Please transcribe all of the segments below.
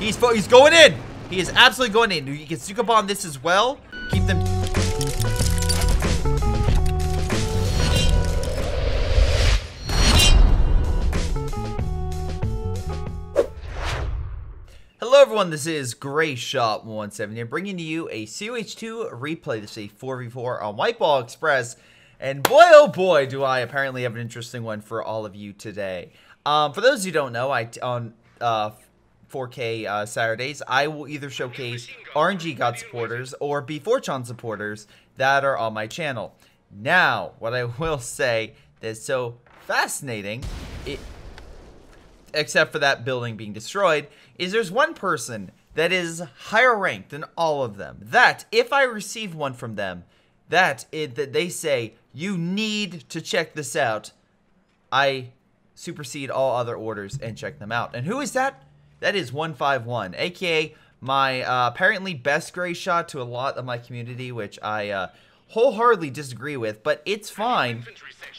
He's going in. He is absolutely going in. You can sneak up on this as well. Keep them. Hello everyone, this is Greyshot170 here, bringing to you a COH2 replay. This is a 4v4 on White Ball Express, and boy oh boy do I apparently have an interesting one for all of you today. For those who don't know, on 4K Saturdays, I will either showcase RNG God supporters or B4chan supporters that are on my channel. Now, what I will say that's so fascinating, except for that building being destroyed, is there's one person that is higher ranked than all of them. That, if I receive one from them, that they say, you need to check this out, I supersede all other orders and check them out. And who is that? That is 151, aka my apparently best Greyshot to a lot of my community, which I wholeheartedly disagree with, but it's fine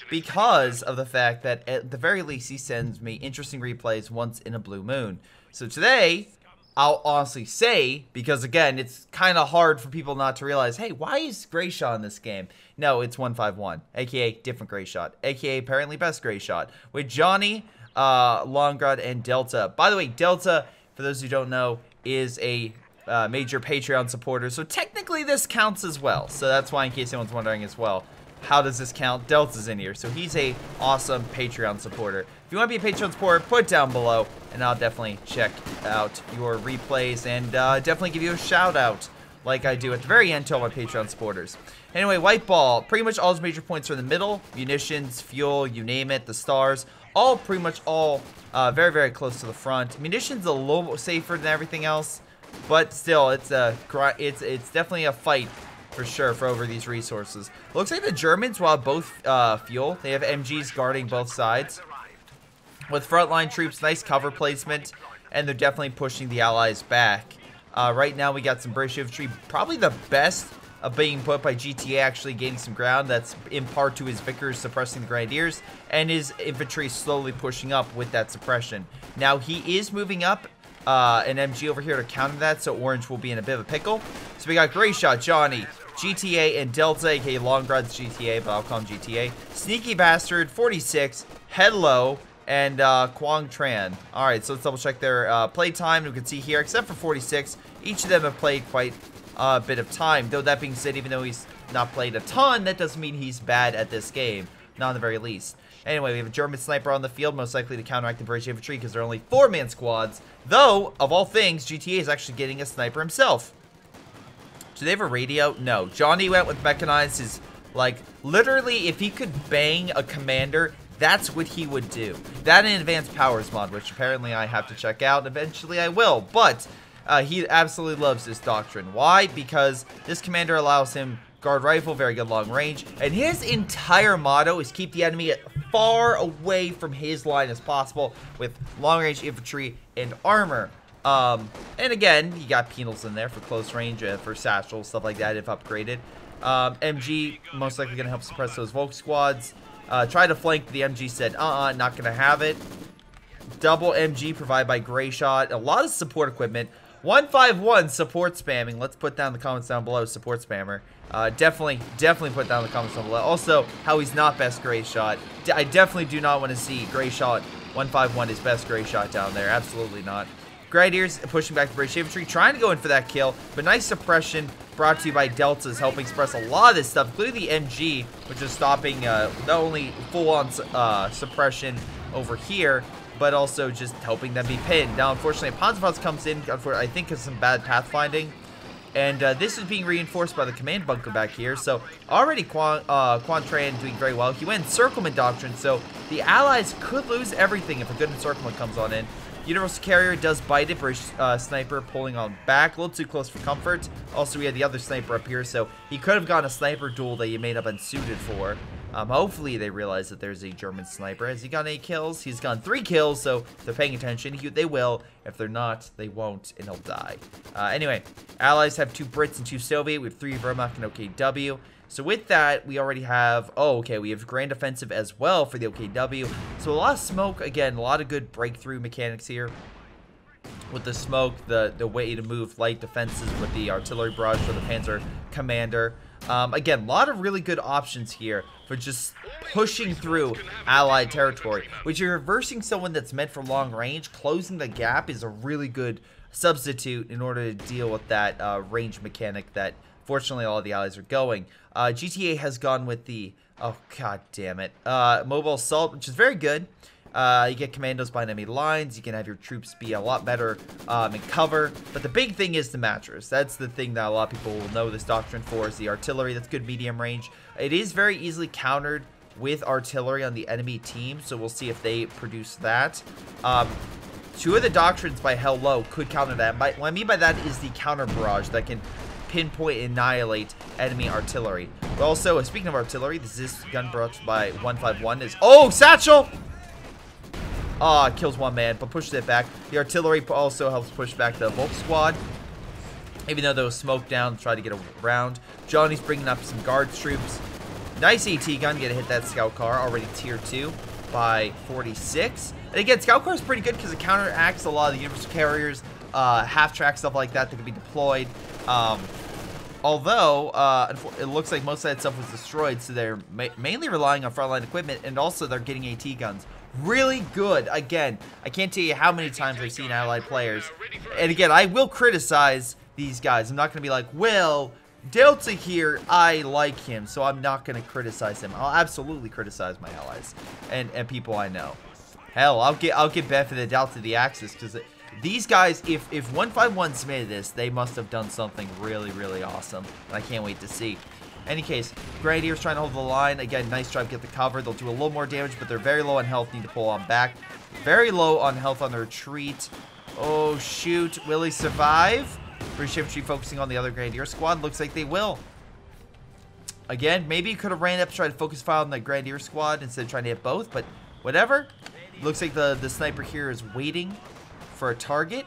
because of the fact that at the very least he sends me interesting replays once in a blue moon. So today, I'll honestly say, because again, it's kind of hard for people not to realize, hey, why is Greyshot in this game? No, it's 151, aka different Greyshot, aka apparently best Greyshot, with Johnny, Longrod, and Delta. By the way, Delta, for those who don't know, is a major Patreon supporter, so technically this counts as well. So that's why, in case anyone's wondering as well, how does this count? Delta's in here, so he's a awesome Patreon supporter. If you want to be a Patreon supporter, put it down below, and I'll definitely check out your replays and definitely give you a shout out like I do at the very end to all my Patreon supporters. Anyway, White Ball, pretty much all his major points are in the middle. Munitions, fuel, you name it, the stars, all pretty much all very, very close to the front. Munitions a little safer than everything else, but still, it's definitely a fight for sure for over these resources. Looks like the Germans will have both fuel. They have MGs guarding both sides. With frontline troops, nice cover placement, and they're definitely pushing the Allies back. Right now we got some British infantry, probably the best of being put by GTA, actually gaining some ground. That's in part to his Vickers suppressing the Grenadiers, and his infantry slowly pushing up with that suppression. Now he is moving up an MG over here to counter that, so Orange will be in a bit of a pickle. So we got Greyshot, Johnny, GTA, and Delta, aka Longrod's GTA, but I'll call him GTA. Sneaky Bastard, 46, Headlow, and Quang Tran. Alright, so let's double check their play time. We can see here, except for 46, each of them have played quite a bit of time. Though that being said, even though he's not played a ton, that doesn't mean he's bad at this game. Not in the very least. Anyway, we have a German sniper on the field, most likely to counteract the British infantry because they're only 4-man squads. Though, of all things, GTA is actually getting a sniper himself. Do they have a radio? No. Johnny went with mechanized. His, like, literally, if he could bang a commander, that's what he would do. That and Advanced Powers mod, which apparently I have to check out. Eventually I will, but he absolutely loves this doctrine. Why? Because this commander allows him guard rifle, very good long range, and his entire motto is keep the enemy as far away from his line as possible with long range infantry and armor. And again, you got penals in there for close range, for satchels, stuff like that if upgraded. MG most likely going to help suppress those Volk squads. Try to flank, the MG said, not going to have it. Double MG provided by Greyshot. A lot of support equipment. 151 support spamming. Let's put down the comments down below, support spammer. Definitely put down the comments down below. Also, how he's not best Greyshot. I definitely do not want to see Greyshot 151 is best Greyshot down there. Absolutely not. Grenadiers pushing back the British infantry, trying to go in for that kill, but nice suppression brought to you by Deltas, helping suppress a lot of this stuff, including the MG, which is stopping not only full-on suppression over here, but also just helping them be pinned. Now, unfortunately, Panzerfaust comes in, I think, because some bad pathfinding, and this is being reinforced by the command bunker back here. So already Quan Tran doing very well. He went Encirclement doctrine, so the Allies could lose everything if a good Encirclement comes on in. Universal Carrier does bite it. British sniper pulling on back. A little too close for comfort. Also, we had the other sniper up here, so he could have gotten a sniper duel that he may not have been suited for. Hopefully, they realize that there's a German sniper. Has he gotten 8 kills? He's gotten 3 kills, so if they're paying attention, they will. If they're not, they won't, and he'll die. Anyway, Allies have 2 Brits and 2 Soviet. We have 3 Wehrmacht and OKW. So with that, we already have, we have Grand Offensive as well for the OKW. So a lot of smoke, again, a lot of good breakthrough mechanics here. with the smoke, the way to move light defenses with the artillery barrage for the Panzer Commander. Again, a lot of really good options here for just pushing through allied territory. Which you're reversing someone that's meant for long range, closing the gap is a really good substitute in order to deal with that range mechanic that fortunately all of the allies are going. GTA has gone with the, oh god damn it, mobile assault, which is very good. You get commandos behind enemy lines. You can have your troops be a lot better in cover. But the big thing is the matchers. That's the thing that a lot of people will know this doctrine for, is the artillery. That's good medium range. It is very easily countered with artillery on the enemy team, so we'll see if they produce that. Two of the doctrines by Hell Low could counter that. What I mean by that is the counter barrage that can pinpoint and annihilate enemy artillery. But also, speaking of artillery, this gun brought by 151 is... Oh, Satchel! Ah, it kills one man, but pushes it back. The artillery also helps push back the Volk squad. Even though there was smoke down, try to get around. Johnny's bringing up some guards troops. Nice AT gun, gonna hit that scout car, already tier 2 by 46. And again, scout car is pretty good because it counteracts a lot of the universal carriers, half-track stuff like that can be deployed. Although, it looks like most of that stuff was destroyed, so they're mainly relying on frontline equipment, and also they're getting AT guns. Really good. Again, I can't tell you how many times I've seen allied players. And again, I will criticize these guys. I'm not going to be like, well, Delta here, I like him, so I'm not going to criticize him. I'll absolutely criticize my allies and people I know. Hell, I'll give benefit of the doubt to the Axis, because these guys, if 151 submitted this, they must have done something really, really awesome. And I can't wait to see. Any case, Grenadiers trying to hold the line. Again, nice try to get the cover. They'll do a little more damage, but they're very low on health. Need to pull on back. Very low on health on the retreat. Oh, shoot. Will he survive? British infantry focusing on the other Grenadier squad. Looks like they will. Again, maybe he could have ran up to try to focus fire on the Grenadier squad instead of trying to hit both, but whatever. Looks like the sniper here is waiting for a target.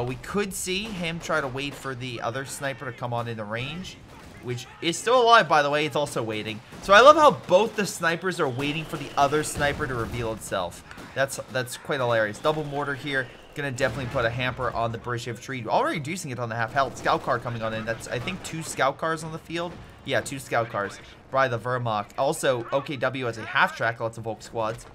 We could see him try to wait for the other sniper to come on in the range, which is still alive, by the way. It's also waiting. So I love how both the snipers are waiting for the other sniper to reveal itself. That's quite hilarious. Double mortar here. Gonna definitely put a hamper on the British infantry. Already reducing it on the half health. Scout car coming on in. That's, I think, 2 scout cars on the field. Yeah, 2 scout cars by the Wehrmacht. Also, OKW has a half track, lots of Volk squads.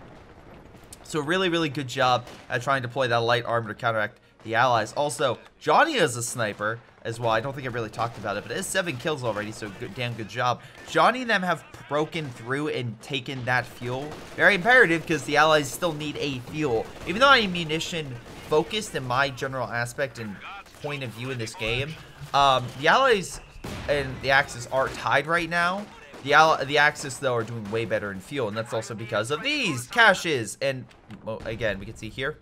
So really, really good job at trying to deploy that light armor to counteract the allies. Also, Johnny is a sniper as well. I don't think I really talked about it, but it has 7 kills already, so damn good job. Johnny and them have broken through and taken that fuel. Very imperative, because the allies still need a fuel. Even though I'm munition focused in my general aspect and point of view in this game, the allies and the Axis are tied right now. The Axis, though, are doing way better in fuel, and that's also because of these caches. And, well, again, we can see here,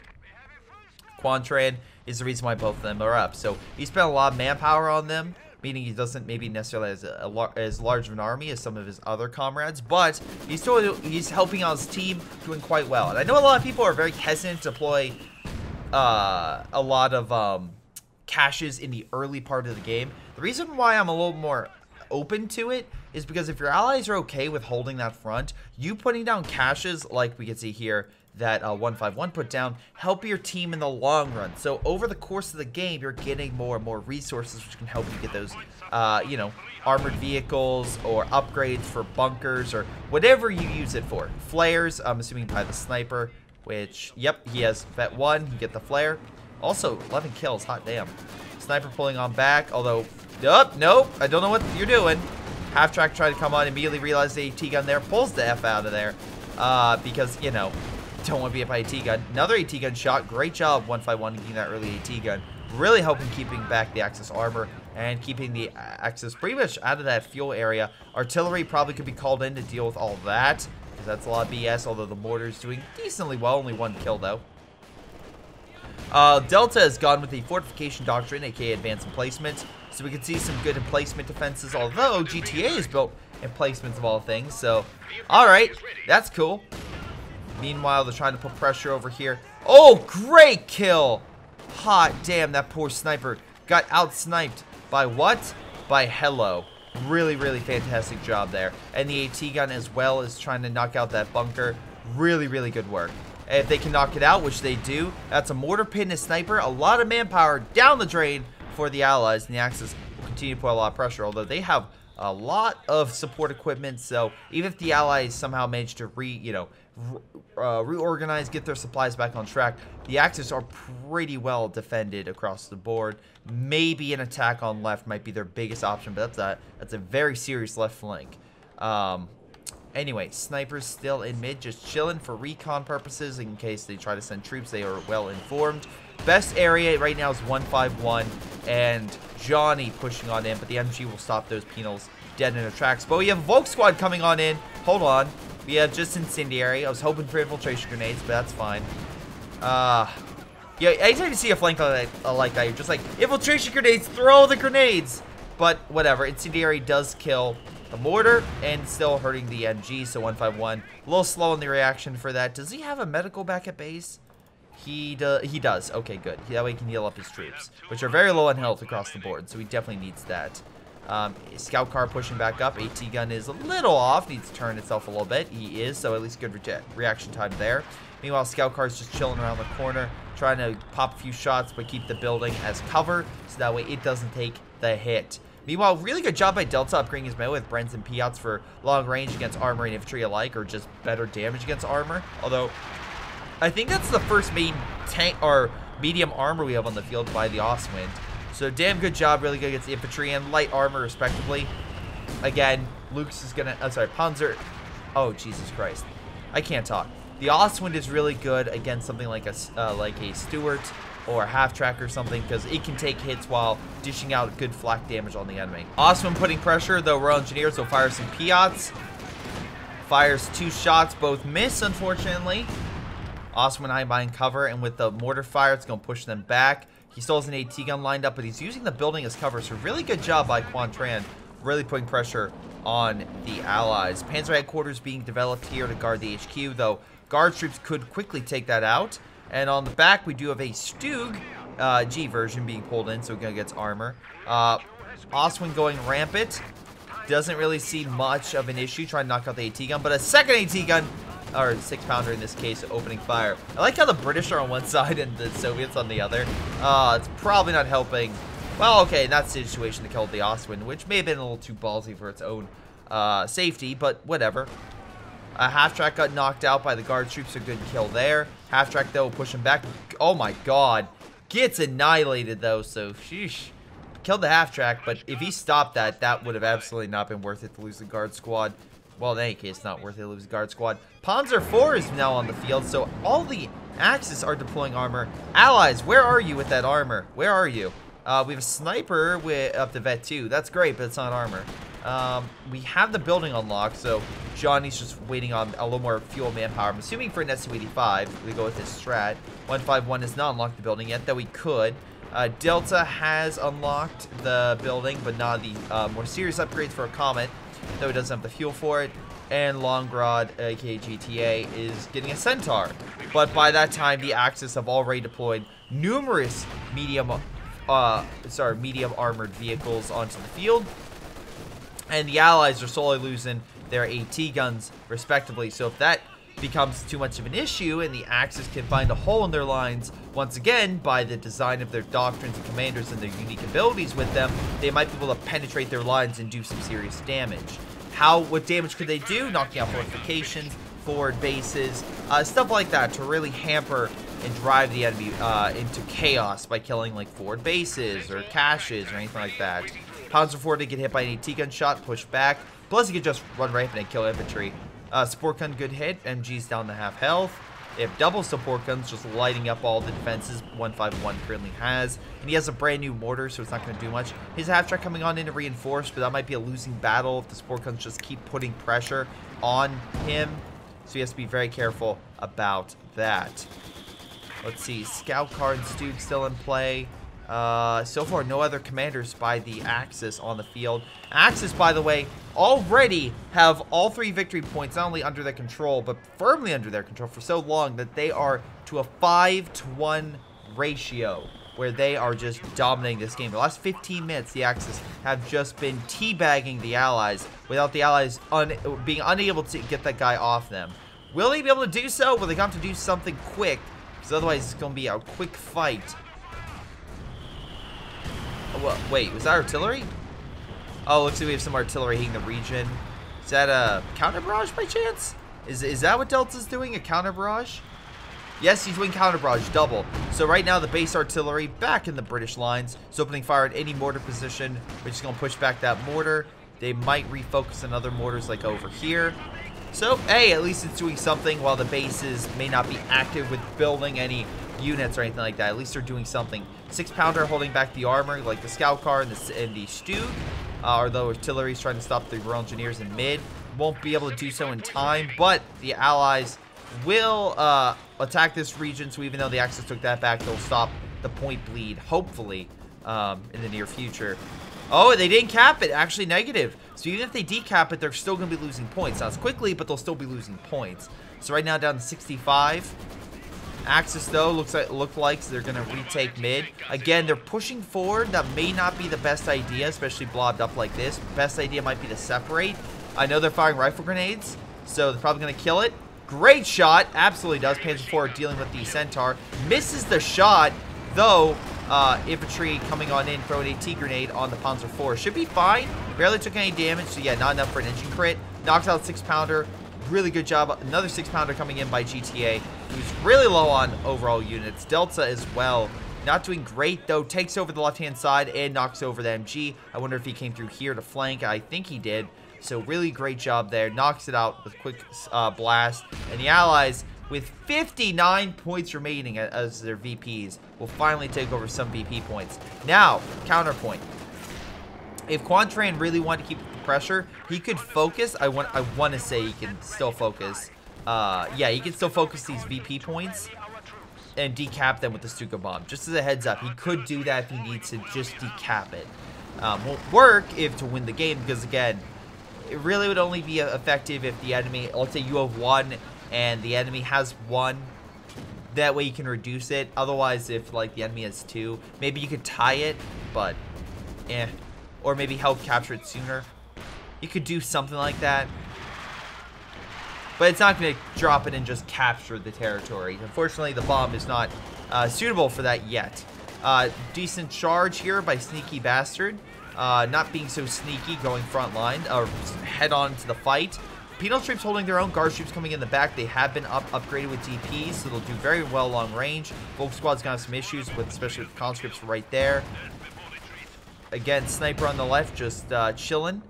Quantran is the reason why both of them are up. So he spent a lot of manpower on them, meaning he doesn't maybe necessarily have as large of an army as some of his other comrades, but he's helping out his team, doing quite well. And I know a lot of people are very hesitant to deploy a lot of caches in the early part of the game. The reason why I'm a little more open to it is because if your allies are okay with holding that front, you putting down caches like we can see here that 151 put down, help your team in the long run. So over the course of the game, you're getting more and more resources, which can help you get those, you know, armored vehicles or upgrades for bunkers or whatever you use it for. Flares, I'm assuming by the sniper, which, yep, he has vet 1, you get the flare. Also, 11 kills, hot damn. Sniper pulling on back, although, nope, I don't know what you're doing. Half-track tried to come on, immediately realized the AT gun there, pulls the F out of there, because, you know, don't want to be hit by AT gun. Another AT gun shot. Great job, 151, getting that early AT gun. Really helping keeping back the Axis armor and keeping the Axis pretty much out of that fuel area. Artillery probably could be called in to deal with all that, because that's a lot of BS, although the mortar's doing decently well. Only 1 kill, though. Delta has gone with the fortification doctrine, aka advanced emplacement. So we can see some good emplacement defenses, although GTA is built emplacements of all things. So, alright, that's cool. Meanwhile, they're trying to put pressure over here. Oh, great kill! Hot damn, that poor sniper got out-sniped by what? By Hello. Really, really fantastic job there. And the AT gun as well is trying to knock out that bunker. Really, really good work. If they can knock it out, which they do, that's a mortar pit and a sniper. A lot of manpower down the drain for the Allies, and the Axis will continue to put a lot of pressure, although they have a lot of support equipment. So even if the Allies somehow manage to reorganize, get their supplies back on track, the Axis are pretty well defended across the board. Maybe an attack on left might be their biggest option, but that's a very serious left flank. Anyway, snipers still in mid, just chilling for recon purposes in case they try to send troops. They are well informed. Best area right now is 151, and Johnny pushing on in, but the MG will stop those penals dead in their tracks. But we have a Volk squad coming on in. Hold on. We have just incendiary. I was hoping for infiltration grenades, but that's fine. Yeah, anytime you see a flank like that, you're just like, infiltration grenades, throw the grenades! But whatever, incendiary does kill the mortar and still hurting the MG, so 151. A little slow in the reaction for that. Does he have a medical back at base? He does. Okay, good. That way he can heal up his troops, which are very low on health across the board, so he definitely needs that. Scout car pushing back up. AT gun is a little off. Needs to turn itself a little bit. He is, so at least good reaction time there. Meanwhile, scout car is just chilling around the corner, trying to pop a few shots, but keep the building as cover, so that way it doesn't take the hit. Meanwhile, really good job by Delta upgrading his melee with Brents and Piats for long range against armor and infantry alike, or just better damage against armor. Although, I think that's the first main tank or medium armor we have on the field by the Ostwind. So damn good job, really good against the infantry and light armor respectively. Again, Luke's is gonna, Panzer. Oh Jesus Christ, I can't talk. The Ostwind is really good against something like a Stuart or a half-track or something, because it can take hits while dishing out good flak damage on the enemy. Ostwind putting pressure, though Royal Engineers will fire some Piats. Fires 2 shots, both miss, unfortunately. Ostwind high behind cover, and with the mortar fire, it's going to push them back. He still has an AT gun lined up, but he's using the building as cover, so really good job by Quan Tran, really putting pressure on the Allies. Panzer headquarters being developed here to guard the HQ, though guard troops could quickly take that out. And on the back, we do have a Stug G version being pulled in, so it gets armor. Ostwind going rampant. Doesn't really see much of an issue trying to knock out the AT gun, but a second AT gun, or 6-pounder in this case, opening fire. I like how the British are on one side and the Soviets on the other. It's probably not helping. Well, okay, in that situation, they killed the Ostwind, which may have been a little too ballsy for its own safety, but whatever. Half-track got knocked out by the guard troops, a good kill there. Half-track, though, pushing back. Oh, my God. Gets annihilated, though, so sheesh. Killed the half-track, but if he stopped that, that would have absolutely not been worth it to lose the guard squad. Well, in any case, not worth it to lose the guard squad. Panzer IV is now on the field, so all the Axis are deploying armor. Allies, where are you with that armor? Where are you? We have a sniper with up to Vet 2. That's great, but it's not armor. We have the building unlocked, so Johnny's just waiting on a little more fuel manpower. I'm assuming for an SU-85, we go with this strat. 151 has not unlocked the building yet, though we could. Delta has unlocked the building, but not the more serious upgrades for a Comet, though it doesn't have the fuel for it. And Longrod, aka GTA, is getting a Centaur. But by that time, the Axis have already deployed numerous medium armored vehicles onto the field. And the Allies are slowly losing their AT guns, respectively. So if that becomes too much of an issue and the Axis can find a hole in their lines, once again, by the design of their doctrines and commanders and their unique abilities with them, they might be able to penetrate their lines and do some serious damage. What damage could they do? Knocking out fortifications, forward bases, stuff like that to really hamper and drive the enemy into chaos by killing like forward bases or caches or anything like that. Panzer IV did get hit by an AT gun shot, push back. Plus, he could just run rampant and kill infantry. Support gun, good hit. MG's down to half health. They have double support guns, just lighting up all the defenses 151 currently has. And he has a brand new mortar, so it's not going to do much. His half-track coming on in to reinforce, but that might be a losing battle if the support guns just keep putting pressure on him. So he has to be very careful about that. Let's see, Scout Car and Stug still in play. So far, no other commanders by the Axis on the field. Axis, by the way, already have all 3 victory points not only under their control, but firmly under their control for so long that they are to a 5-to-1 ratio, where they are just dominating this game. The last 15 minutes, the Axis have just been teabagging the Allies without the Allies being unable to get that guy off them. Will they be able to do so? Well, they got to do something quick, because otherwise it's going to be a quick fight. Oh, well, wait, was that artillery? Oh, looks like we have some artillery hitting the region. Is that a counter barrage by chance? Is that what Delta's doing? A counter barrage? Yes, he's doing counter barrage, double. So right now the base artillery back in the British lines. It's opening fire at any mortar position. We're just going to push back that mortar. They might refocus on other mortars like over here. So, hey, at least it's doing something while the bases may not be active with building any units or anything like that. At least they're doing something. 6-pounder holding back the armor like the scout car and the Stug. Although artillery is trying to stop the Royal Engineers in mid. Won't be able to do so in time, but the Allies will attack this region, so even though the Axis took that back, they'll stop the point bleed, hopefully, in the near future. Oh, they didn't cap it. Actually negative. So even if they decap it, they're still going to be losing points. Not as quickly, but they'll still be losing points. So right now down to 65. Axis, though, looks like they're going to retake mid. Again, they're pushing forward. That may not be the best idea, especially blobbed up like this. Best idea might be to separate. I know they're firing rifle grenades, so they're probably going to kill it. Great shot. Absolutely does. Panzer IV dealing with the Centaur. Misses the shot, though. Infantry coming on in, throwing a T grenade on the Panzer IV. Should be fine. Barely took any damage, so yeah, not enough for an engine crit. Knocks out 6-pounder. Really good job. Another 6-pounder coming in by GTA, who's really low on overall units. Delta as well. Not doing great, though. Takes over the left-hand side and knocks over the MG. I wonder if he came through here to flank. I think he did. So really great job there. Knocks it out with quick blast. And the Allies, with 59 points remaining as their VPs, will finally take over some VP points. Now, counterpoint. If Quantran really wanted to keep the pressure, he could focus. I want to say he can still focus. Yeah, he can still focus these VP points and decap them with the Stuka bomb. Just as a heads up, he could do that if he needs to just decap it. Won't work if to win the game, because again, it really would only be effective if the enemy, let's say you have 1 and the enemy has 1. That way you can reduce it. Otherwise, if like the enemy has 2, maybe you could tie it, but eh. Or maybe help capture it sooner. You could do something like that. But it's not going to drop it and just capture the territory. Unfortunately, the bomb is not suitable for that yet. Decent charge here by Sneaky Bastard. Not being so sneaky, going front line, or head on to the fight. Penal troops holding their own. Guard troops coming in the back. They have been upgraded with DPs, so they'll do very well long range. Volk Squad's going to have some issues, with, especially with conscripts right there. Again, sniper on the left, just chilling.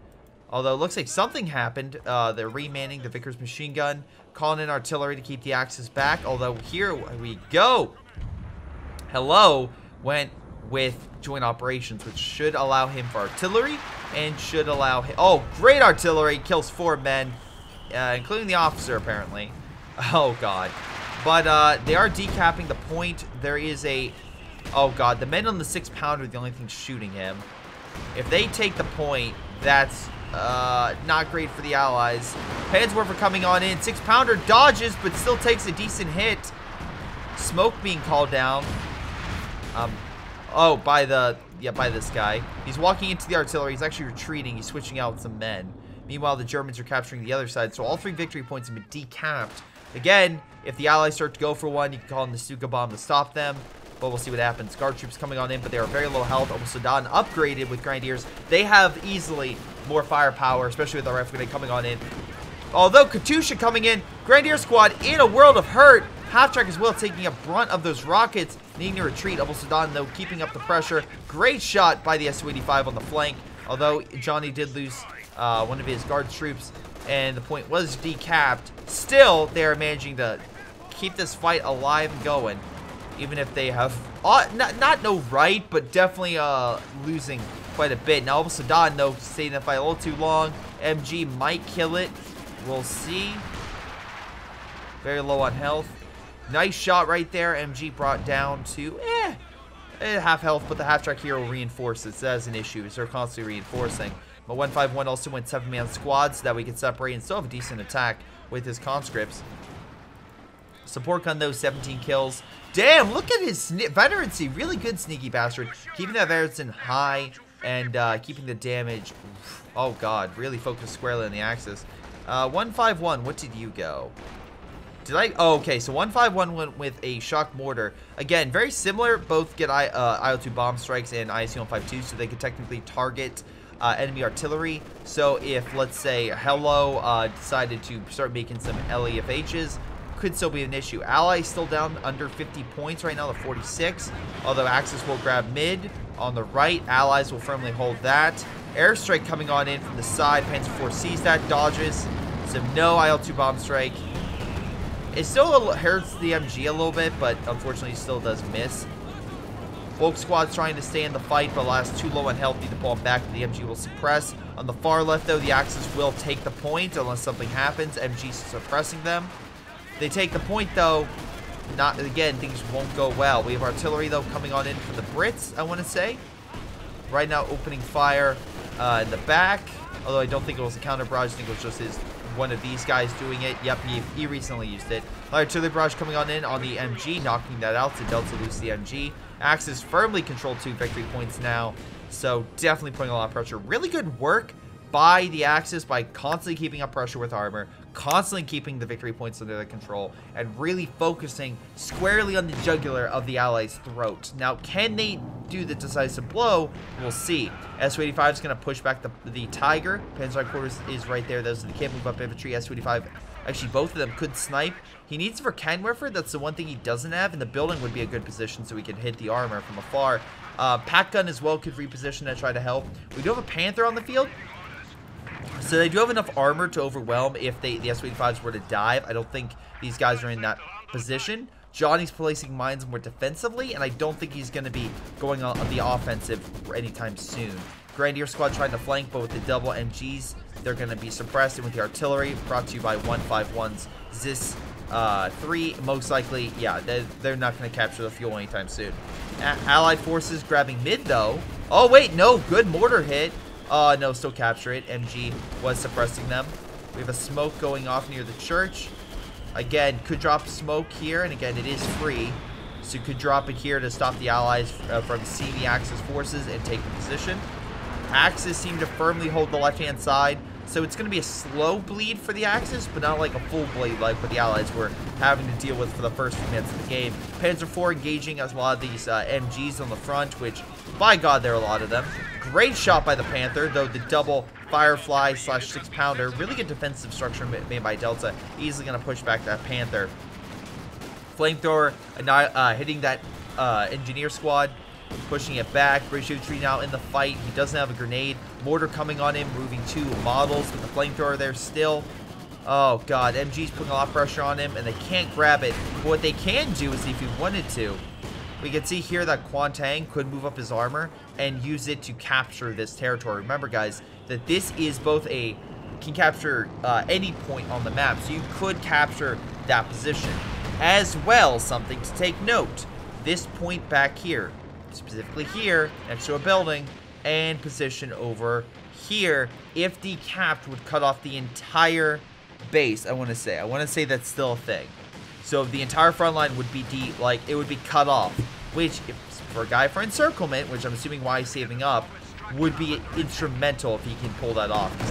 Although it looks like something happened. They're remanning the Vickers machine gun, calling in artillery to keep the Axis back. Although here we go. Hello went with joint operations, which should allow him for artillery and should allow him. Oh, great artillery, kills 4 men, including the officer apparently. Oh god, but they are decapping the point. There is a. Oh god, the men on the 6-pounder are the only thing shooting him. If they take the point, that's not great for the Allies. Panzerwerfer coming on in. 6-pounder dodges, but still takes a decent hit. Smoke being called down. Oh, by this guy. He's walking into the artillery. He's actually retreating. He's switching out some men. Meanwhile, the Germans are capturing the other side. So all 3 victory points have been decapped. Again, if the Allies start to go for one, you can call in the Stuka bomb to stop them. But we'll see what happens. Guard troops coming on in, but they are very low health. Almost Sudan upgraded with Grenadiers. They have easily more firepower, especially with the rifle grenade coming on in. Although Katusha coming in, Grenadier squad in a world of hurt. Half-track as well, taking a brunt of those rockets, needing to retreat. Almost Sudan, though, keeping up the pressure. Great shot by the Su-85 on the flank. Although Johnny did lose one of his guard troops, and the point was decapped. Still, they are managing to keep this fight alive and going. Even if they have, not no right, but definitely losing quite a bit. Now, Almost Sudan, though, staying in the fight a little too long. MG might kill it. We'll see. Very low on health. Nice shot right there. MG brought down to half health, but the half-track hero reinforces. That's an issue. They're constantly reinforcing. But 151 also went 7-man squads so that we could separate and still have a decent attack with his conscripts. Support gun, though, 17 kills. Damn, look at his veterancy. Really good, Sneaky Bastard. Keeping that veterancy high and keeping the damage. Oh, God. Really focused squarely on the Axis. 151, what did you go? Did I? Oh, okay. So 151 went with a shock mortar. Again, very similar. Both get IL-2 bomb strikes and ISU-152, so they could technically target enemy artillery. So if, let's say, Hello decided to start making some LEFHs, could still be an issue. Ally still down under 50 points right now, the 46. Although Axis will grab mid. On the right, Allies will firmly hold that. Airstrike coming on in from the side. Panzer IV sees that, dodges. So no IL-2 bomb strike. It still hurts the MG a little bit, but unfortunately still does miss. Volk squad's trying to stay in the fight, but last too low and healthy to pull him back. The MG will suppress. On the far left, though, the Axis will take the point unless something happens. MG suppressing them. They take the point, though. Not again, things won't go well. We have artillery, though, coming on in for the Brits, I want to say. Right now, opening fire in the back. Although I don't think it was a counter barrage. I think it was just one of these guys doing it. Yep, he recently used it. Artillery barrage coming on in on the MG, knocking that out. So Delta lose the MG. Axis firmly controlled 2 victory points now. So definitely putting a lot of pressure. Really good work by the Axis by constantly keeping up pressure with armor, constantly keeping the victory points under their control, and really focusing squarely on the jugular of the Allies' throat. Now, can they do the decisive blow? We'll see. Su-85 is going to push back the Tiger. Panzer Quarters is right there. Those are the can't move up infantry. Su-85, actually, both of them could snipe. He needs for Canwerfer. That's the one thing he doesn't have, and the building would be a good position so he can hit the armor from afar. Pack gun as well could reposition and try to help. We do have a Panther on the field. So they do have enough armor to overwhelm if the Su-85s were to dive. I don't think these guys are in that position. Johnny's placing mines more defensively, and I don't think he's going to be going on the offensive anytime soon. Grenadier squad trying to flank, but with the double MGs, they're going to be suppressed. And with the artillery, brought to you by 151's Zis 3, most likely, yeah, they're not going to capture the fuel anytime soon. Allied forces grabbing mid, though. Oh, wait, no, good mortar hit. No, still capture it. MG was suppressing them. We have a smoke going off near the church. Again, could drop smoke here, and again, it is free. So you could drop it here to stop the Allies from seeing the Axis forces and take the position. Axis seem to firmly hold the left-hand side. So it's going to be a slow bleed for the Axis, but not like a full bleed like what the Allies were having to deal with for the first few minutes of the game. Panzer IV engaging as a lot of these MGs on the front, which, by God, there are a lot of them. Great shot by the Panther, though the double Firefly / 6-pounder. Really good defensive structure made by Delta. Easily going to push back that Panther. Flamethrower hitting that engineer squad. Pushing it back. Greyshot tree now in the fight. He doesn't have a grenade. Mortar coming on him, moving 2 models with the flamethrower there still. Oh, God. MG's putting a lot of pressure on him, and they can't grab it. But what they can do is, if he wanted to, we can see here that Quan Tang could move up his armor and use it to capture this territory. Remember, guys, that this is both can capture any point on the map, so you could capture that position. As well, something to take note. This point back here, specifically here, next to a building, and position over here, if decapped, would cut off the entire base, I want to say that's still a thing. So the entire front line would be it would be cut off, which, if, for a guy for Encirclement, which I'm assuming why he's saving up, would be instrumental if he can pull that off. Because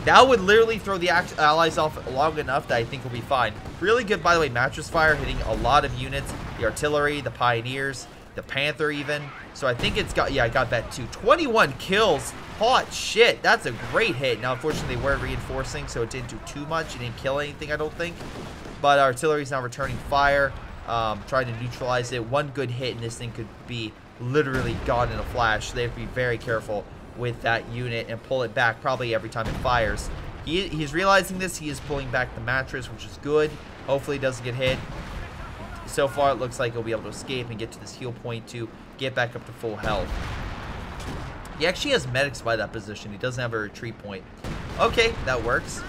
that would literally throw the Allies off long enough that I think we'll be fine. Really good, by the way, mattress fire, hitting a lot of units. The artillery, the Pioneers, the Panther even. So I think it's got, yeah, I got that too. 21 kills. Hot shit. That's a great hit. Now, unfortunately, they weren't reinforcing, so it didn't do too much. It didn't kill anything, I don't think. But artillery's now returning fire, trying to neutralize it. One good hit, and this thing could be literally gone in a flash. So they have to be very careful with that unit and pull it back probably every time it fires. He's realizing this. He is pulling back the mattress, which is good. Hopefully, it doesn't get hit. So far, it looks like he'll be able to escape and get to this heal point to get back up to full health. He actually has medics by that position. He doesn't have a retreat point. Okay, that works.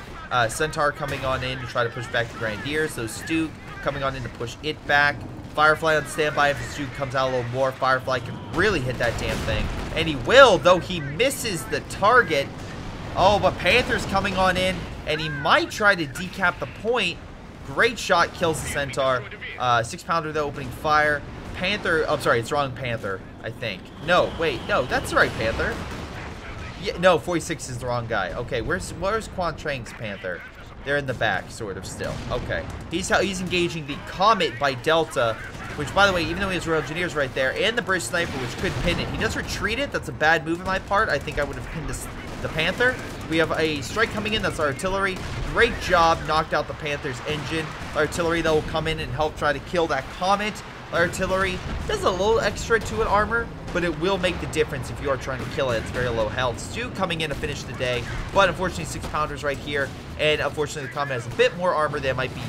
Centaur coming on in to try to push back the Grenadiers. So Stu coming on in to push it back. Firefly on standby. If Stu comes out a little more, Firefly can really hit that damn thing. And he will, though he misses the target. Oh, but Panther's coming on in, and he might try to decap the point. Great shot, kills the Centaur. 6-pounder, though, opening fire. Panther, oh, sorry, it's wrong Panther, I think. No, wait, no, that's the right Panther. Yeah, no, 46 is the wrong guy. Okay, where's Quan Trang's Panther? They're in the back, sort of, still. Okay. He's engaging the Comet by Delta, which, by the way, even though he has Royal Engineers right there, and the British Sniper, which could pin it, he does retreat it. That's a bad move on my part. I think I would have pinned the Panther. We have a strike coming in. That's artillery. Great job. Knocked out the Panther's engine. Artillery, though, will come in and help try to kill that Comet. Artillery does a little extra to an armor, but it will make the difference if you are trying to kill it. It's very low health. Stu coming in to finish the day, but unfortunately 6-pounders right here, and unfortunately the Comet has a bit more armor that might be,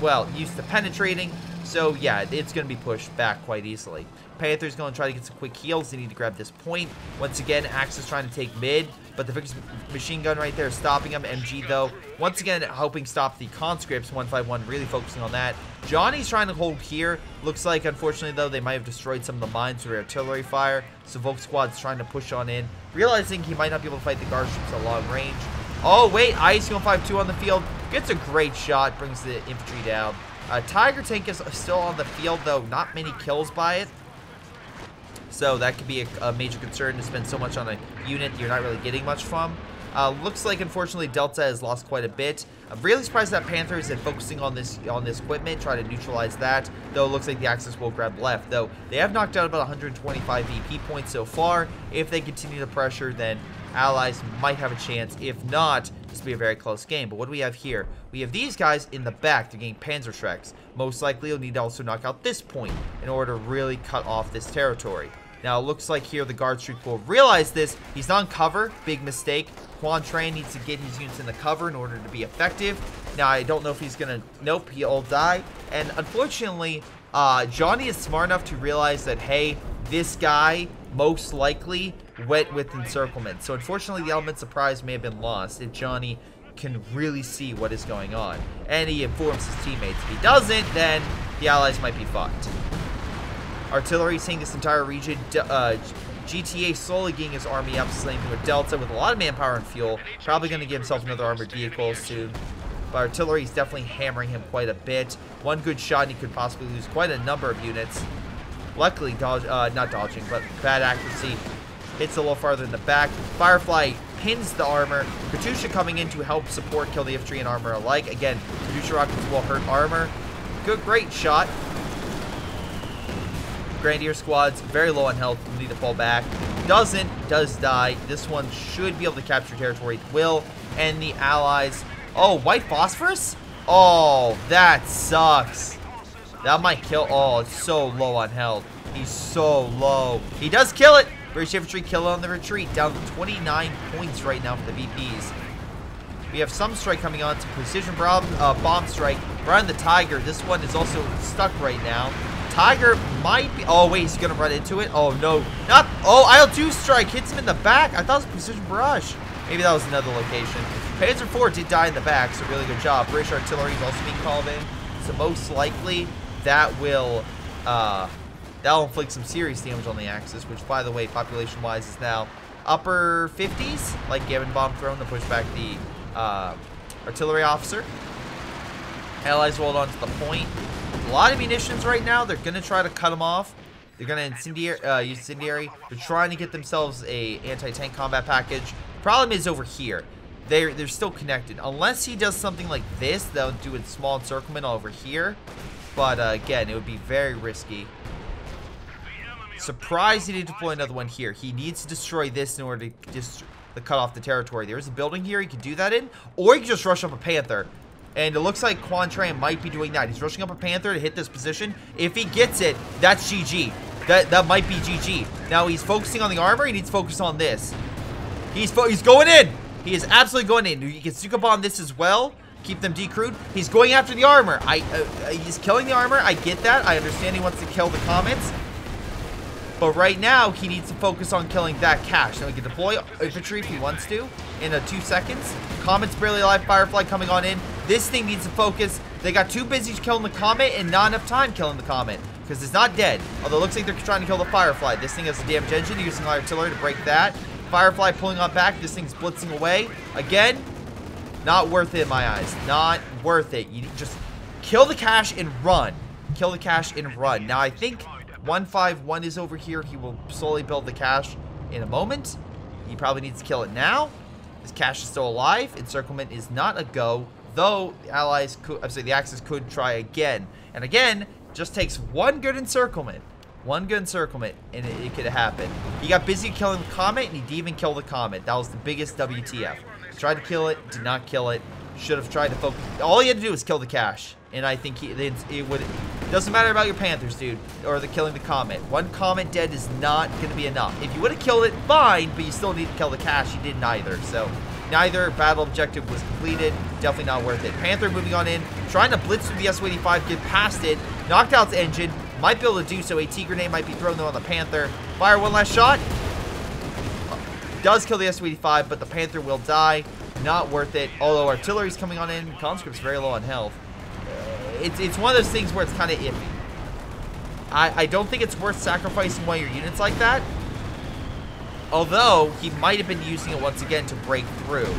well, used to penetrating. So yeah, it's going to be pushed back quite easily. Panther's going to try to get some quick heals. They need to grab this point. Once again, Axe is trying to take mid, but the Victor's machine gun right there is stopping him. MG, though, once again, helping stop the conscripts. 151 really focusing on that. Johnny's trying to hold here. Looks like, unfortunately, though, they might have destroyed some of the mines with artillery fire. So Volk Squad's trying to push on in, realizing he might not be able to fight the guard ships at long range. Oh, wait, ISU-152 on the field. Gets a great shot, brings the infantry down. Tiger tank is still on the field, though. Not many kills by it. So that could be a major concern to spend so much on a unit you're not really getting much from. Looks like, unfortunately, Delta has lost quite a bit. I'm really surprised that Panther isn't focusing on this equipment, try to neutralize that. Though it looks like the Axis will grab left. Though they have knocked out about 125 VP points so far. If they continue to pressure, then Allies might have a chance. If not, this will be a very close game. But what do we have here? We have these guys in the back. They're getting Panzerschrecks. Most likely, you'll need to also knock out this point in order to really cut off this territory. Now, it looks like here the guard streak will realize this. He's on cover. Big mistake. Quan Tran needs to get his units in the cover in order to be effective. Now, I don't know if he's going to... Nope, he'll die. And unfortunately, Johnny is smart enough to realize that, hey, this guy most likely went with Encirclement. So, unfortunately, the element surprise may have been lost if Johnny can really see what is going on. And he informs his teammates. If he doesn't, then the Allies might be fucked. Artillery seeing this entire region. GTA slowly getting his army up, slaming with Delta with a lot of manpower and fuel. Probably going to give himself another armored vehicle soon. But artillery is definitely hammering him quite a bit. One good shot and he could possibly lose quite a number of units. Luckily, not dodging, but bad accuracy. Hits a little farther in the back. Firefly pins the armor. Katusha coming in to help support, kill the infantry and armor alike. Again, Katusha rockets will hurt armor. Great shot. Grenadier squad's very low on health, need to fall back. Does die. This one should be able to capture territory. Will. And the Allies. Oh, white phosphorus? Oh, that sucks. That might kill. Oh, it's so low on health. He's so low. He does kill it. British infantry kill it on the retreat. Down to 29 points right now for the VPs. We have some strike coming on. Some precision bomb strike. Right on the Tiger. This one is also stuck right now. Tiger might be... Oh, wait. He's going to run into it. Oh, no. Not... Oh, IL-2 strike hits him in the back. I thought it was precision barrage. Maybe that was another location. Panzer IV did die in the back, so really good job. British artillery is also being called in. So most likely that will... that'll inflict some serious damage on the Axis, which, by the way, population-wise is now upper 50s. Like Gavin Bomb thrown to push back the artillery officer. Allies rolled onto the point. A lot of munitions right now. They're going to try to cut them off. They're going to use incendiary. They're trying to get themselves a anti-tank combat package. Problem is over here. They're still connected. Unless he does something like this, they'll do a small encirclement over here. But again, it would be very risky. Surprised he didn't deploy another one here. He needs to destroy this in order to just cut off the territory. There's a building here he could do that in. Or he could just rush up a Panther. And it looks like Quan Tran might be doing that. He's rushing up a Panther to hit this position. If he gets it, that's GG. That might be GG. Now he's focusing on the armor. He needs to focus on this. He's going in. He is absolutely going in. You can sneak up on this as well. Keep them decrewed. He's going after the armor. He's killing the armor. I get that. I understand he wants to kill the comets. But right now, he needs to focus on killing that cache. Now he can deploy infantry if he wants to in 2 seconds. Comet's barely alive. Firefly coming on in. This thing needs to focus. They got too busy killing the Comet and not enough time killing the Comet. Because it's not dead. Although it looks like they're trying to kill the Firefly. This thing has a damage engine. They're using artillery to break that. Firefly pulling on back. This thing's blitzing away. Again, not worth it in my eyes. Not worth it. You just kill the cache and run. Kill the cache and run. Now, I think 151 is over here. He will slowly build the cache in a moment. He probably needs to kill it now. His cache is still alive. Encirclement is not a go, though the allies could, I'm sorry, the Axis could try again. And again, just takes one good encirclement. One good encirclement, and it could happen. He got busy killing the Comet, and he didn't even kill the Comet. That was the biggest WTF. Tried to kill it, did not kill it. Should have tried to focus. All he had to do was kill the cache. And I think it would. Doesn't matter about your Panthers, dude, or killing the Comet. One Comet dead is not going to be enough. If you would have killed it, fine, but you still need to kill the cache. You did neither. So neither battle objective was completed. Definitely not worth it. Panther moving on in, trying to blitz through the ISU-152, get past it, knocked out its engine. Might be able to do so. AT grenade might be thrown though on the Panther. Fire one last shot. Does kill the ISU-152, but the Panther will die. Not worth it. Although artillery's coming on in. Conscript's very low on health. It's one of those things where it's kind of iffy. I don't think it's worth sacrificing one of your units like that. Although, he might have been using it once again to break through.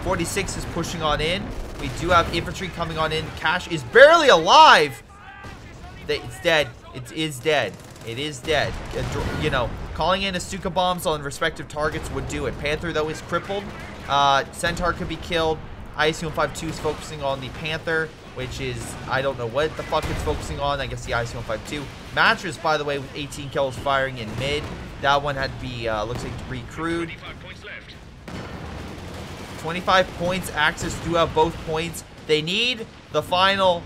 46 is pushing on in. We do have infantry coming on in. Cache is barely alive. It's dead. It is dead. It is dead. You know, calling in Stuka bombs on respective targets would do it. Panther, though, is crippled. Centaur could be killed. ISU-152 is focusing on the Panther, which is, I don't know what the fuck it's focusing on. I guess the ISU-152. Mattress, by the way, with 18 kills firing in mid. That one had to be, looks like recrewed. 25 points. Axis do have both points. They need the final,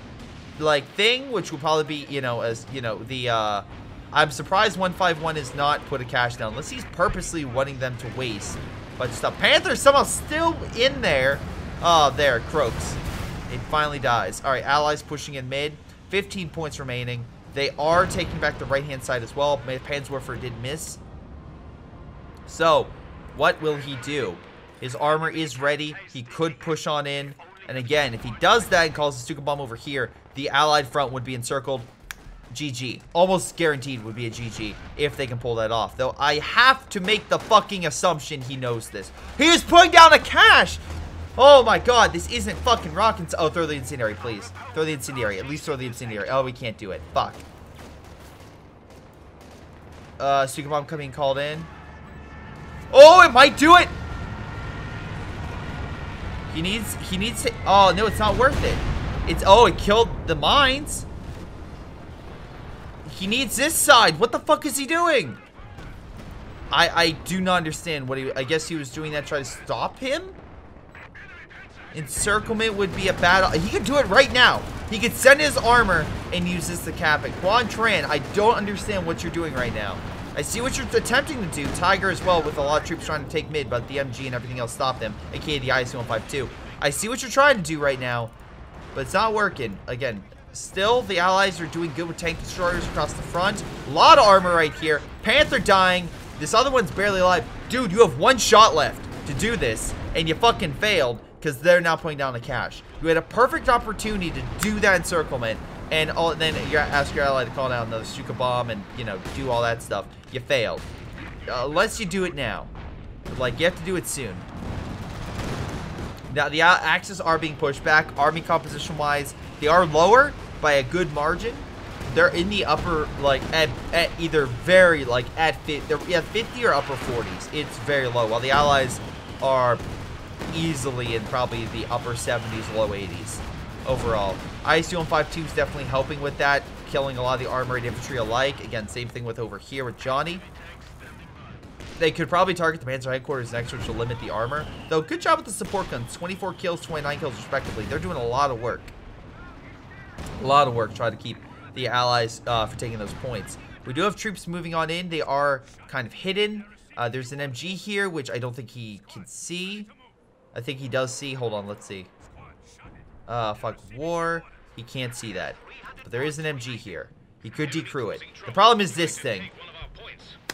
like, thing, which will probably be, you know, as, you know, the, I'm surprised 151 is not put a cache down, unless he's purposely wanting them to waste. But stuff. Panther's somehow still in there. Oh, there, croaks. It finally dies. All right, allies pushing in mid. 15 points remaining. They are taking back the right-hand side as well. Panzerwerfer did miss. So, what will he do? His armor is ready. He could push on in. And again, if he does that and calls the Stuka bomb over here, the allied front would be encircled. GG. Almost guaranteed would be a GG if they can pull that off. Though I have to make the fucking assumption he knows this. He is putting down a cache! Oh my god, this isn't fucking rockin'. Oh, throw the incendiary, please. Throw the incendiary. At least throw the incendiary. Oh, we can't do it. Fuck. Stuka bomb coming called in. Oh, it might do it! He needs to, oh no, it's not worth it. It's, oh, it killed the mines. He needs this side. What the fuck is he doing? I do not understand what he, I guess he was doing that to try to stop him? Encirclement would be a bad, he could do it right now. He could send his armor and use this to cap it. Quan Tran, I don't understand what you're doing right now. I see what you're attempting to do. Tiger as well, with a lot of troops trying to take mid, but the MG and everything else stopped them, aka the ISU-152. I see what you're trying to do right now, but it's not working. Again, still, the allies are doing good with tank destroyers across the front. A lot of armor right here. Panther dying. This other one's barely alive. Dude, you have one shot left to do this, and you fucking failed because they're now putting down the cache. You had a perfect opportunity to do that encirclement, and then you ask your ally to call down the Stuka bomb and, you know, do all that stuff. You failed. Unless you do it now. Like, you have to do it soon. Now, the Axis are being pushed back. Army composition-wise, they are lower by a good margin. They're in the upper, like, at either very, like, at 50, yeah, 50 or upper 40s. It's very low, while the Allies are easily in probably the upper 70s, low 80s overall. ISU-152 is definitely helping with that, killing a lot of the armored infantry alike. Again, same thing with over here with Johnny. They could probably target the Panzer headquarters next, which will limit the armor. Though, good job with the support guns. 24 kills, 29 kills, respectively. They're doing a lot of work. A lot of work trying to keep the Allies for taking those points. We do have troops moving on in. They are kind of hidden. There's an MG here, which I don't think he can see. I think he does see. Hold on, let's see. Fuck war. He can't see that. But there is an MG here. He could decrew it. The problem is this thing.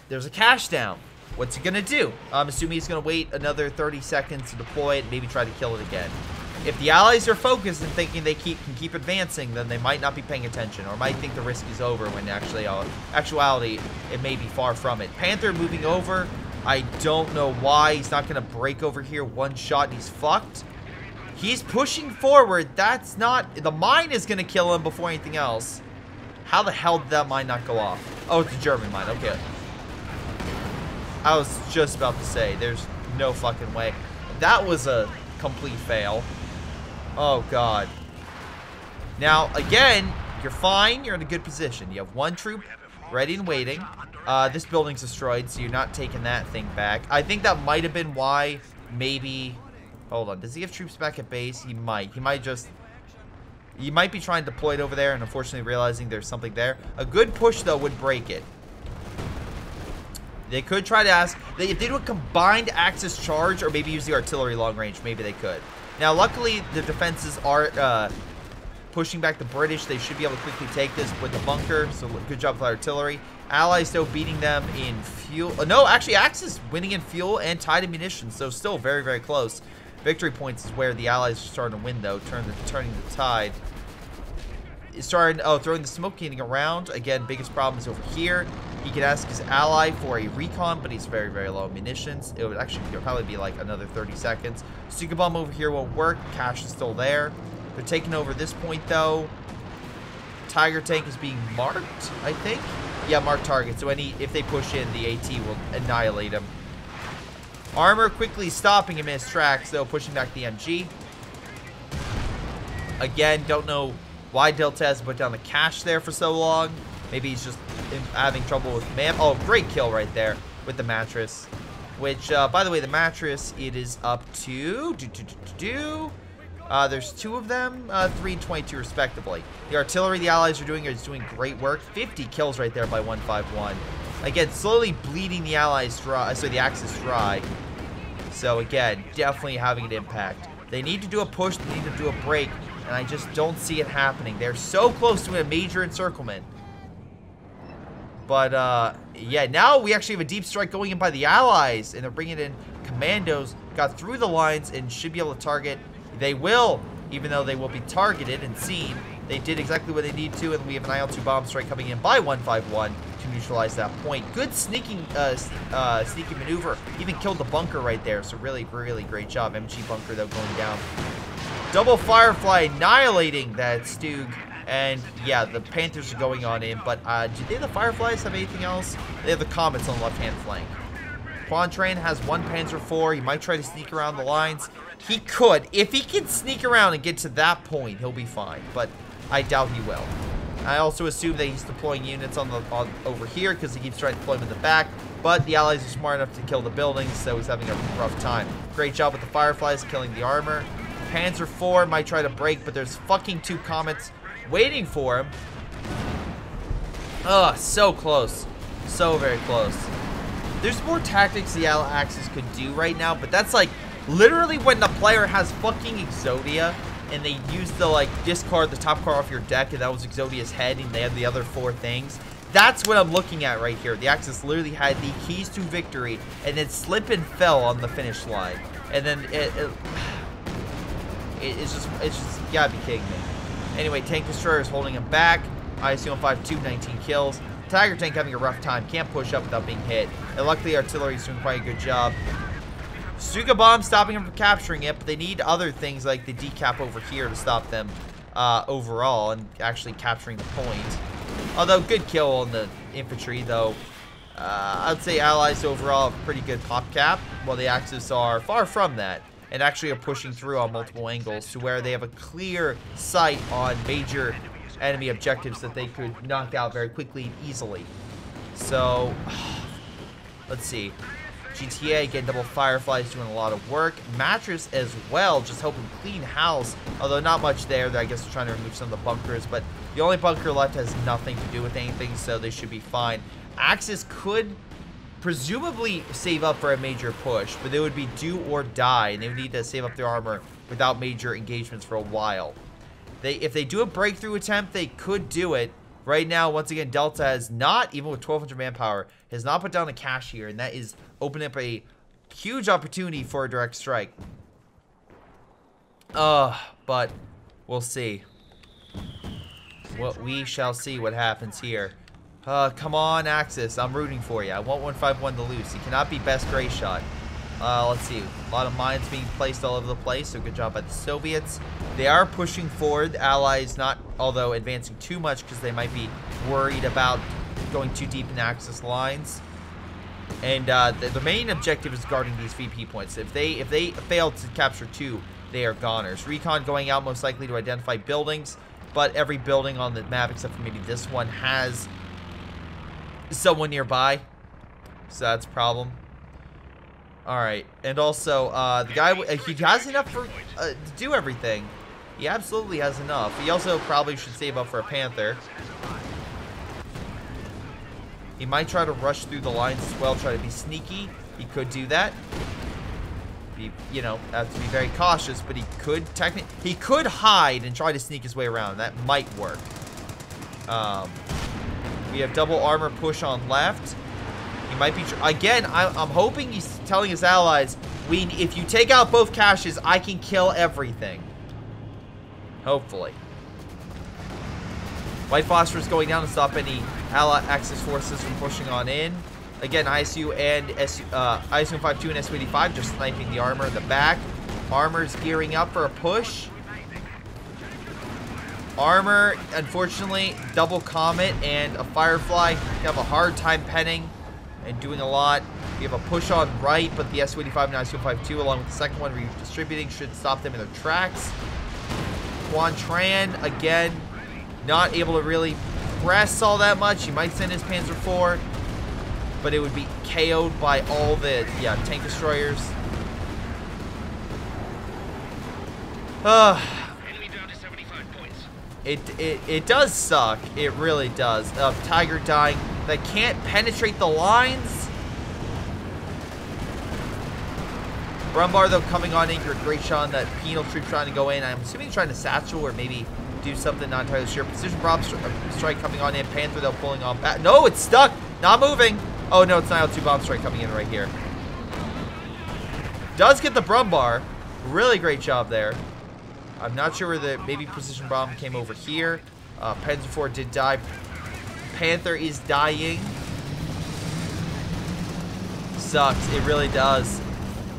There's a cache down. What's he gonna do? I'm assuming he's gonna wait another 30 seconds to deploy it and maybe try to kill it again. If the allies are focused and thinking they can keep advancing, then they might not be paying attention, or might think the risk is over when actually, actuality, it may be far from it. Panther moving over. I don't know why. He's not gonna break over here. One shot and he's fucked. He's pushing forward. That's not, the mine is gonna kill him before anything else. How the hell did that mine not go off? Oh, it's a German mine. Okay. I was just about to say, there's no fucking way. that was a complete fail. Oh, God. Now, again, you're fine. You're in a good position. You have one troop ready and waiting. This building's destroyed, so you're not taking that thing back. I think that might have been why maybe... Hold on. Does he have troops back at base? He might. He might just... He might be trying to deploy it over there and unfortunately realizing there's something there. A good push, though, would break it. They could try to ask... If they do a combined Axis charge or maybe use the artillery long range, maybe they could. Now, luckily, the defenses are pushing back the British. They should be able to quickly take this with the bunker. So, good job with artillery. Allies, though, beating them in fuel. No, actually, Axis winning in fuel and tied in munitions. So, still very, very close. Victory points is where the Allies are starting to win, though. Turning the tide. Throwing the smoke getting around. Again, biggest problem is over here. He could ask his ally for a recon, but he's very, very low on munitions. It would actually probably be like another 30 seconds. Stuka bomb over here won't work. Cash is still there. They're taking over this point, though. Tiger tank is being marked, I think. Yeah, marked target. So if they push in, the AT will annihilate him. Armor quickly stopping him in his tracks, though, pushing back the MG. Again, don't know why Delta has put down the cash there for so long. Maybe he's just having trouble with man. Oh, great kill right there with the mattress. Which, by the way, the mattress, it is up to... there's 2 of them, 3 and 22 respectively. The artillery the Allies are doing is doing great work. 50 kills right there by 151. Again, slowly bleeding the Allies dry, the Axis dry. So again, definitely having an impact. They need to do a push, they need to do a break, and I just don't see it happening. They're so close to a major encirclement. But, yeah, now we actually have a deep strike going in by the Allies, and they're bringing in commandos, got through the lines, and should be able to target. They will, even though they will be targeted and seen. They did exactly what they need to, and we have an IL-2 bomb strike coming in by 151 to neutralize that point. Good sneaking maneuver. Even killed the bunker right there, so really, really great job. MG bunker, though, going down. Double Firefly annihilating that Stug. And, yeah, the Panthers are going on in, but do they, the Fireflies, have anything else? They have the Comets on the left-hand flank. Quantrain has 1 Panzer IV. He might try to sneak around the lines. He could. If he can sneak around and get to that point, he'll be fine, but I doubt he will. I also assume that he's deploying units over here because he keeps trying to deploy them in the back, but the Allies are smart enough to kill the buildings, so he's having a rough time. Great job with the Fireflies killing the armor. Panzer IV might try to break, but there's fucking 2 Comets waiting for him. Ugh, so close. So very close. There's more tactics the Axis could do right now, but that's like literally when the player has fucking Exodia and they use the like discard the top card off your deck and that was Exodia's head and they had the other 4 things. That's what I'm looking at right here. The Axis literally had the keys to victory and then slip and fell on the finish line. And then it's just you gotta be kidding me. Anyway, tank destroyer is holding him back. ISU-152, 19 kills. Tiger tank having a rough time. Can't push up without being hit. And luckily, artillery is doing quite a good job. Stuka bomb stopping him from capturing it, but they need other things like the decap over here to stop them overall and actually capturing the point. Although, good kill on the infantry, though. I'd say Allies overall have pretty good pop cap, while the Axis are far from that. And actually are pushing through on multiple angles to where they have a clear sight on major enemy objectives that they could knock out very quickly and easily. So, let's see. GTA, again, double Fireflies doing a lot of work. Mattress as well, just hoping clean house. Although not much there. I guess they're trying to remove some of the bunkers. But the only bunker left has nothing to do with anything, so they should be fine. Axis could presumably save up for a major push, but they would be do or die, and they would need to save up their armor without major engagements for a while. If they do a breakthrough attempt, they could do it. Right now, once again, Delta has not, even with 1,200 manpower, has not put down the cash here, and that is opening up a huge opportunity for a direct strike. But we'll see. We shall see what happens here. Come on, Axis. I'm rooting for you. I want 151 to lose. He cannot be best Greyshot. Let's see. A lot of mines being placed all over the place, so good job by the Soviets. They are pushing forward. The Allies not, although advancing too much because they might be worried about going too deep in Axis lines. And the main objective is guarding these VP points. If they fail to capture 2, they are goners. Recon going out most likely to identify buildings, but every building on the map except for maybe this one has someone nearby, so that's a problem. All right, and also the guy, he has enough for to do everything. He absolutely has enough. He also probably should save up for a Panther. He might try to rush through the lines as well, try to be sneaky. He could do that. You know, have to be very cautious, but he could hide and try to sneak his way around. That might work. We have double armor push on left. He might be again. I'm hoping he's telling his allies, if you take out both caches, I can kill everything. Hopefully. White phosphorus going down to stop any Allied Axis forces from pushing on in. Again, ISU and ISU-152 and SU-85 just sniping the armor in the back. Armor's gearing up for a push. Armor, unfortunately, double Comet and a Firefly. You have a hard time penning and doing a lot. You have a push on right, but the SU-85 and ISU-152, along with the second one redistributing, should stop them in their tracks. Quan Tran, again, not able to really press all that much. He might send his Panzer IV, but it would be KO'd by all the, tank destroyers. It does suck. It really does. Tiger dying. That can't penetrate the lines. Brumbar, though, coming on in. Greyshot, that penal troop trying to go in. I'm assuming trying to satchel or maybe do something, not entirely sure. Precision bomb strike coming on in. Panther, though, pulling on back. No, it's stuck. Not moving. Oh, no, it's not L2 bomb strike coming in right here. Does get the Brumbar. Really great job there. I'm not sure where the maybe precision bomb came over here. Panzer IV did die. Panther is dying. Sucks. It really does.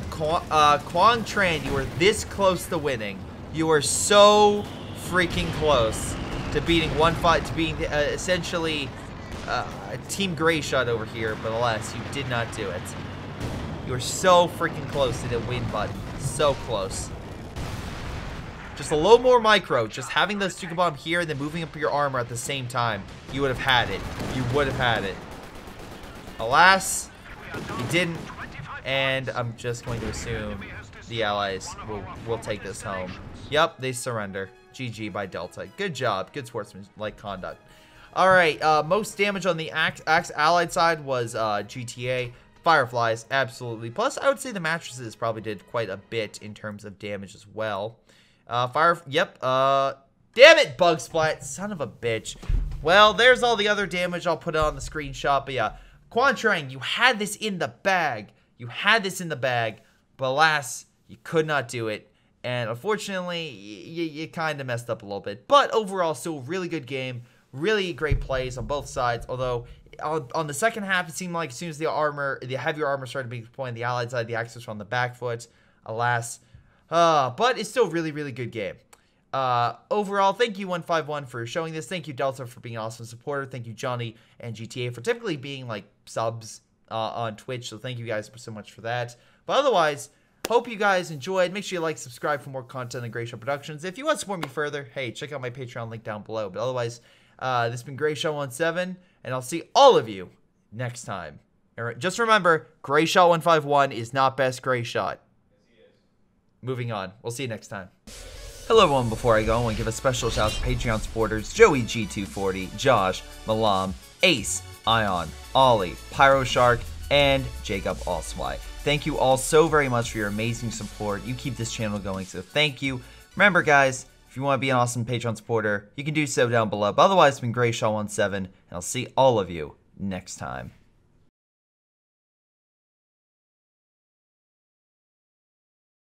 Quang Tran, you were this close to winning. You were so freaking close to beating essentially Team Greyshot over here, but alas, you did not do it. You were so freaking close to the win button. So close. Just a little more micro. Just having the Stuka Bomb here and then moving up your armor at the same time. You would have had it. You would have had it. Alas, you didn't. And I'm just going to assume the allies will take this home. Yep, they surrender. GG by Delta. Good job. Good sportsmanlike conduct. Alright, most damage on the allied side was GTA. Fireflies, absolutely. Plus, I would say the mattresses probably did quite a bit in terms of damage as well. Damn it, Bug Splat, son of a bitch. Well, there's all the other damage. I'll put it on the screenshot, but yeah. Quan Tran, you had this in the bag. You had this in the bag, but alas, you could not do it. And unfortunately, you kind of messed up a little bit. But overall, still a really good game. Really great plays on both sides. Although, on the second half, it seemed like as soon as the heavier armor started being deployed on the allied side, the Axis were on the back foot. Alas. But it's still a really, really good game. Overall, thank you 151 for showing this. Thank you Delta for being an awesome supporter. Thank you Johnny and GTA for typically being like subs on Twitch. So thank you guys so much for that. But otherwise, hope you guys enjoyed. Make sure you like, subscribe for more content on Greyshot Productions. If you want to support me further, hey, check out my Patreon link down below. But otherwise, this has been Greyshot17, and I'll see all of you next time. All right, just remember, Greyshot151 is not best Greyshot. Moving on. We'll see you next time. Hello everyone, before I go, I want to give a special shout out to Patreon supporters Joey G240, Josh, Milam, Ace, Ion, Ollie, Pyro Shark, and Jakub Allswy. Thank you all so very much for your amazing support. You keep this channel going, so thank you. Remember guys, if you want to be an awesome Patreon supporter, you can do so down below. But otherwise, it's been Greyshot17, and I'll see all of you next time.